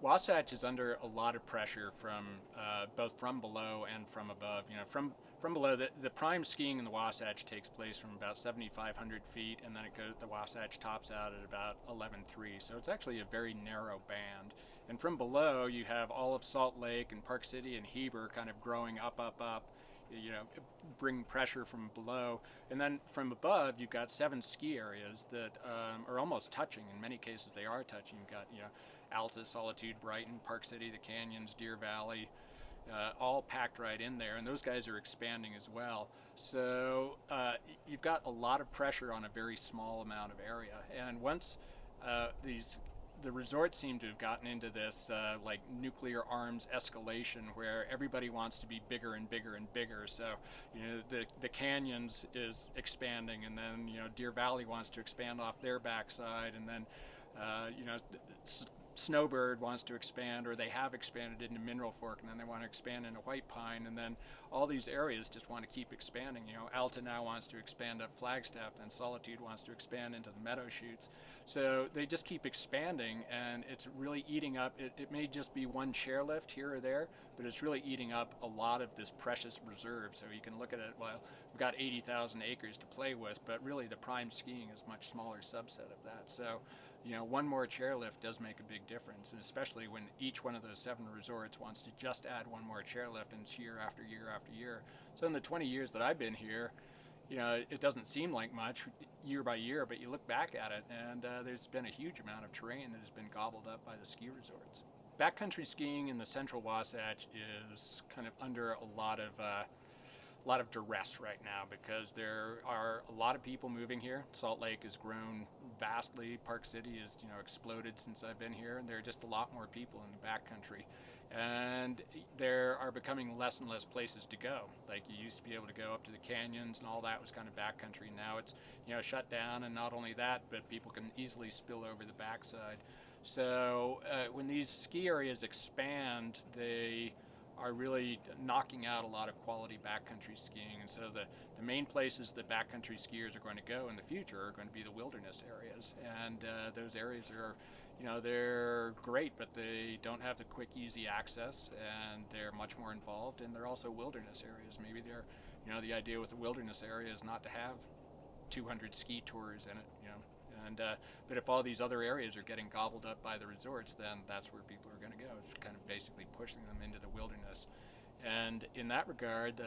Wasatch is under a lot of pressure from both from below and from above. You know, from below, the prime skiing in the Wasatch takes place from about 7,500 feet, and then it goes. The Wasatch tops out at about 11,300. So it's actually a very narrow band. And from below, you have all of Salt Lake and Park City and Heber kind of growing up, up, up. You know, bring pressure from below, and then from above, you've got 7 ski areas that are almost touching. In many cases, they are touching. You've got, you know, Alta, Solitude, Brighton, Park City, the Canyons, Deer Valley, all packed right in there, and those guys are expanding as well. So you've got a lot of pressure on a very small amount of area, and once the resorts seem to have gotten into this like nuclear arms escalation where everybody wants to be bigger and bigger and bigger. So, you know, the canyons is expanding, and then, you know, Deer Valley wants to expand off their backside, and then, you know, Snowbird wants to expand, or they have expanded into Mineral Fork, and then they want to expand into White Pine, and then all these areas just want to keep expanding. You know, Alta now wants to expand up Flagstaff, and Solitude wants to expand into the Meadow Chutes. So they just keep expanding, and it's really eating up. It may just be one chairlift here or there, but it's really eating up a lot of this precious reserve. So you can look at it, well, we've got 80,000 acres to play with, but really the prime skiing is a much smaller subset of that. So, you know, one more chairlift does make a big difference, and especially when each one of those 7 resorts wants to just add one more chairlift, and it's year after year after year. So in the 20 years that I've been here, you know, it doesn't seem like much year by year, but you look back at it, and there's been a huge amount of terrain that has been gobbled up by the ski resorts. Backcountry skiing in the central Wasatch is kind of under a lot of duress right now because there are a lot of people moving here. Salt Lake has grown vastly. Park City has, you know, exploded since I've been here, and there are just a lot more people in the backcountry. And there are becoming less and less places to go. Like, you used to be able to go up to the canyons, and all that was kind of backcountry. Now it's, you know, shut down, and not only that, but people can easily spill over the backside. So when these ski areas expand, they are really knocking out a lot of quality backcountry skiing. And so the main places that backcountry skiers are going to go in the future are going to be the wilderness areas. And those areas are, you know, they're great, but they don't have the quick, easy access, and they're much more involved, and they're also wilderness areas. Maybe they're, you know, the idea with the wilderness area is not to have 200 ski tours in it, you know. And but if all these other areas are getting gobbled up by the resorts, then that's where people are going to go. It's kind of basically pushing them into the wilderness. And in that regard,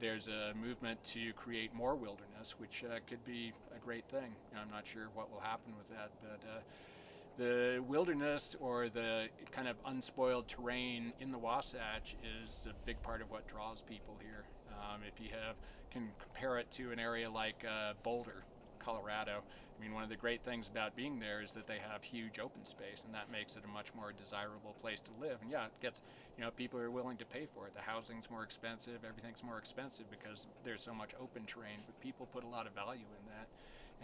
there's a movement to create more wilderness, which could be a great thing. I'm not sure what will happen with that, but the wilderness, or the kind of unspoiled terrain in the Wasatch, is a big part of what draws people here. If you can compare it to an area like Boulder, Colorado. I mean, one of the great things about being there is that they have huge open space, and that makes it a much more desirable place to live. And yeah, it gets, you know, people are willing to pay for it. The housing's more expensive, everything's more expensive because there's so much open terrain, but people put a lot of value in that.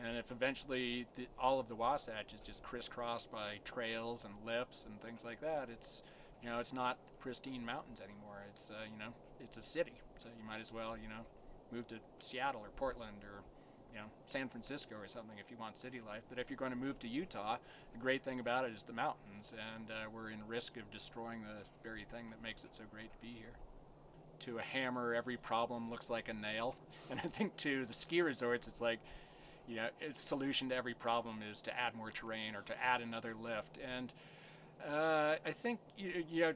And if eventually all of the Wasatch is just crisscrossed by trails and lifts and things like that, it's, you know, it's not pristine mountains anymore. It's, you know, it's a city. So you might as well, you know, move to Seattle or Portland or, you know, San Francisco or something if you want city life. But if you're going to move to Utah, the great thing about it is the mountains, and we're in risk of destroying the very thing that makes it so great to be here. To a hammer, every problem looks like a nail. And I think to the ski resorts, it's like, you know, its solution to every problem is to add more terrain or to add another lift. And I think, you know,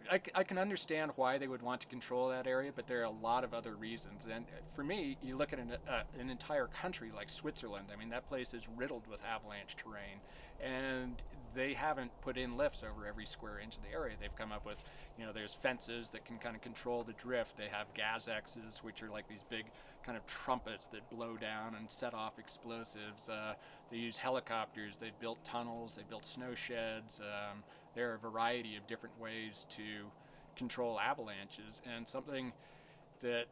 I can understand why they would want to control that area, but there are a lot of other reasons. And for me, you look at an entire country like Switzerland. I mean, that place is riddled with avalanche terrain, and they haven't put in lifts over every square inch of the area. They've come up with, you know, there's fences that can kind of control the drift. They have Gazexes, which are like these big kind of trumpets that blow down and set off explosives. They use helicopters. They've built tunnels. They built snow sheds. There are a variety of different ways to control avalanches, and something that,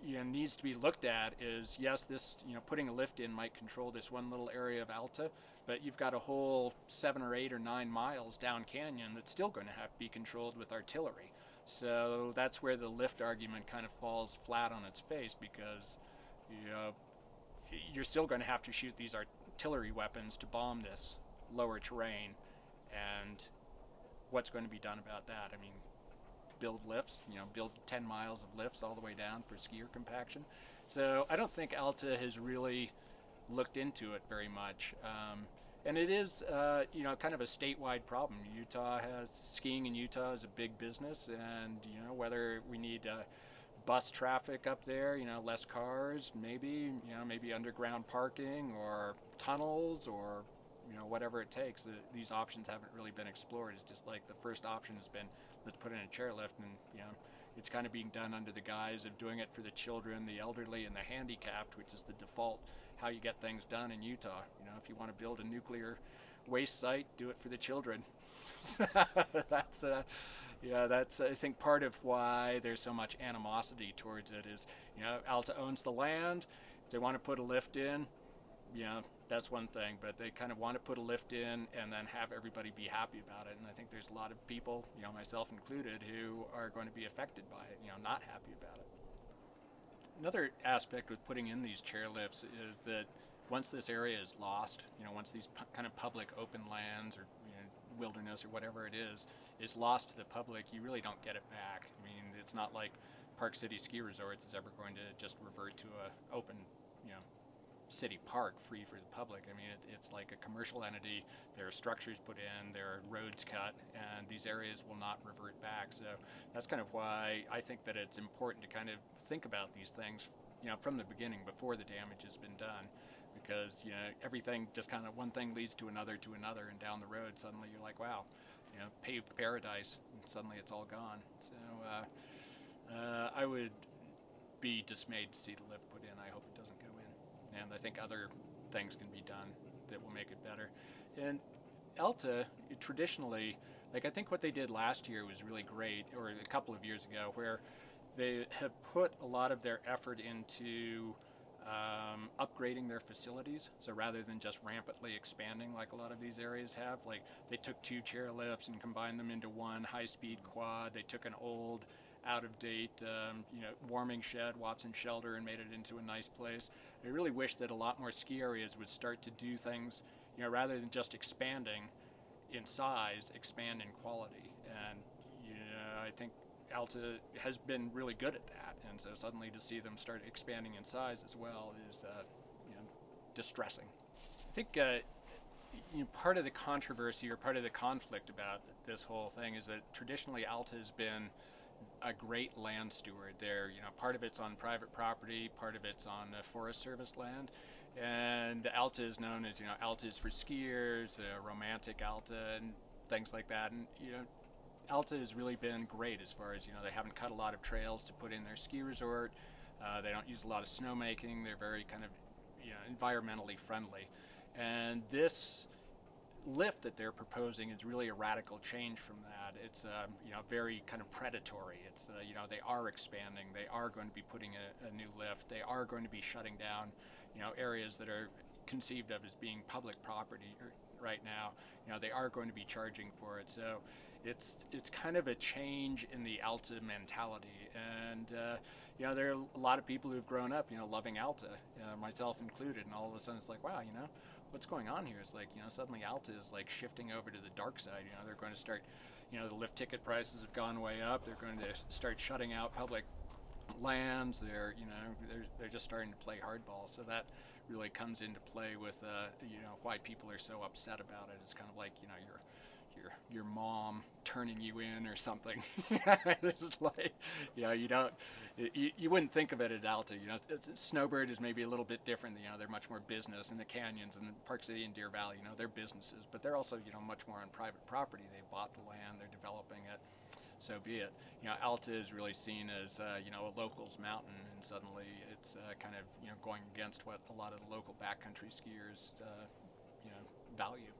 you know, needs to be looked at is, yes, this, you know, putting a lift in might control this one little area of Alta, but you've got a whole 7 or 8 or 9 miles down canyon that's still going to have to be controlled with artillery. So that's where the lift argument kind of falls flat on its face, because, you know, you're still going to have to shoot these artillery weapons to bomb this lower terrain. And what's going to be done about that? I mean, build lifts, build 10 miles of lifts all the way down for skier compaction. So I don't think Alta has really looked into it very much. And it is, kind of a statewide problem. Utah has, skiing in Utah is a big business, and, whether we need bus traffic up there, less cars, maybe underground parking or tunnels or, whatever it takes. These options haven't really been explored. It's just like the first option has been, let's put in a chairlift, and, it's kind of being done under the guise of doing it for the children, the elderly, and the handicapped, which is the default how you get things done in Utah. If you want to build a nuclear waste site, do it for the children. That's I think part of why there's so much animosity towards it is, Alta owns the land. If they want to put a lift in, that's one thing, but they kind of want to put a lift in and then have everybody be happy about it. And I think there's a lot of people, myself included, who are going to be affected by it, not happy about it. Another aspect with putting in these chairlifts is that once this area is lost, once these kind of public open lands or wilderness or whatever it is lost to the public, you really don't get it back. I mean, it's not like Park City Ski Resorts is ever going to just revert to a open, city park free for the public. I mean, it's like a commercial entity. There are structures put in, there are roads cut, and these areas will not revert back. So that's kind of why I think that it's important to kind of think about these things, from the beginning before the damage has been done, because everything just kind of one thing leads to another, and down the road suddenly you're like, wow, paved paradise, and suddenly it's all gone. So I would be dismayed to see the lift put in. I hope it doesn't go in. And I think other things can be done that will make it better. And Alta, traditionally, I think what they did last year was really great, or a couple of years ago, where they have put a lot of their effort into upgrading their facilities. So rather than just rampantly expanding like a lot of these areas have, they took 2 chairlifts and combined them into one high-speed quad. They took an old, out-of-date, warming shed, Watson Shelter, and made it into a nice place. I really wish that a lot more ski areas would start to do things, rather than just expanding in size, expand in quality. And I think Alta has been really good at that. And so suddenly to see them start expanding in size as well is, distressing. I think part of the controversy or part of the conflict about this whole thing is that traditionally Alta has been a great land steward. There, part of it's on private property, part of it's on Forest Service land, and Alta is known as, Alta is for skiers, romantic Alta, and things like that. And Alta has really been great as far as, they haven't cut a lot of trails to put in their ski resort. They don't use a lot of snowmaking. They're very kind of, environmentally friendly. And this lift that they're proposing is really a radical change from that. It's very kind of predatory. It's they are expanding. They are going to be putting a new lift. They are going to be shutting down areas that are conceived of as being public property right now. They are going to be charging for it. So it's kind of a change in the Alta mentality. And there are a lot of people who've grown up loving Alta, myself included, and all of a sudden it's like, wow, what's going on here? It's like, suddenly Alta is like shifting over to the dark side. They're going to start, the lift ticket prices have gone way up. They're going to start shutting out public lands. They're, they're just starting to play hardball. So that really comes into play with, why people are so upset about it. It's kind of like, your mom turning you in or something. It's like, you wouldn't think of it at Alta. Snowbird is maybe a little bit different. They're much more business, and the canyons and Park City and Deer Valley, they're businesses, but they're also, much more on private property. They bought the land, they're developing it, so be it. Alta is really seen as, a locals mountain, and suddenly it's kind of, going against what a lot of the local backcountry skiers, value.